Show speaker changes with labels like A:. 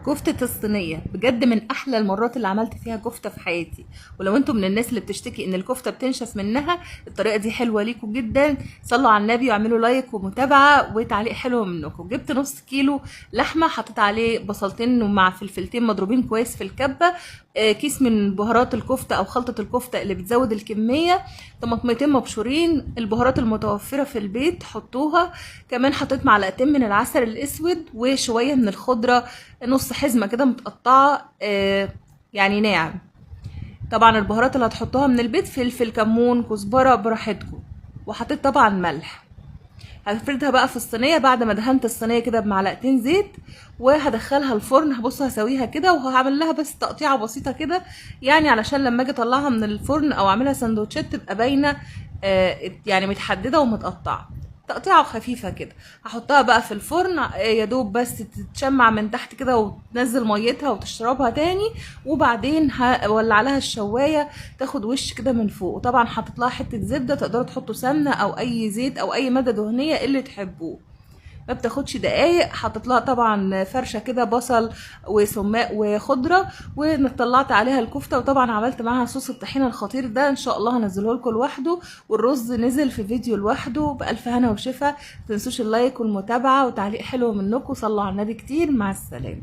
A: كفتة الصينية بجد من احلى المرات اللي عملت فيها كفتة في حياتي. ولو انتم من الناس اللي بتشتكي ان الكفتة بتنشف منها، الطريقة دي حلوة ليكم جدا. صلوا على النبي واعملوا لايك ومتابعة وتعليق حلو منكم. جبت نص كيلو لحمة، حطيت عليه بصلتين ومع فلفلتين مضروبين كويس في الكبة، كيس من بهارات الكفتة او خلطة الكفتة اللي بتزود الكمية، طماطميتين مبشورين، البهارات المتوفرة في البيت حطوها. كمان حطيت معلقتين من العسل الاسود وشوية من الخضرة، نص حزمة كده متقطعة يعني ناعم. طبعا البهارات اللي هتحطوها من البيت فلفل، كمون، كزبرة براحتكم. وحطيت طبعا ملح. هفردها بقى في الصينيه بعد ما دهنت الصينيه كده بمعلقتين زيت، وهدخلها الفرن. هبص هسويها كده وهعمل لها بس تقطيعه بسيطه كده، يعني علشان لما اجي اطلعها من الفرن او اعملها سندوتشات تبقى باينه، يعني متحدده ومتقطعه تقطيعه خفيفه كده. هحطها بقى في الفرن، يا دوب بس تتشمع من تحت كده وتنزل ميتها وتشربها تاني. وبعدين هولع لها الشوايه تاخد وش كده من فوق. وطبعا حطيت لها حته زبده، تقدروا تحطوا سمنه او اي زيت او اي ماده دهنيه اللي تحبوه. ما بتاخدش دقايق. حطيت لها طبعا فرشه كده بصل وسماق وخضره، وطلعت عليها الكفته. وطبعا عملت معاها صوص الطحينه الخطير ده، ان شاء الله هنزله لكم لوحده، والرز نزل في فيديو لوحده. بالف هنا وشفا. متنسوش اللايك والمتابعه وتعليق حلو منكم. صلوا على النبي كتير. مع السلامه.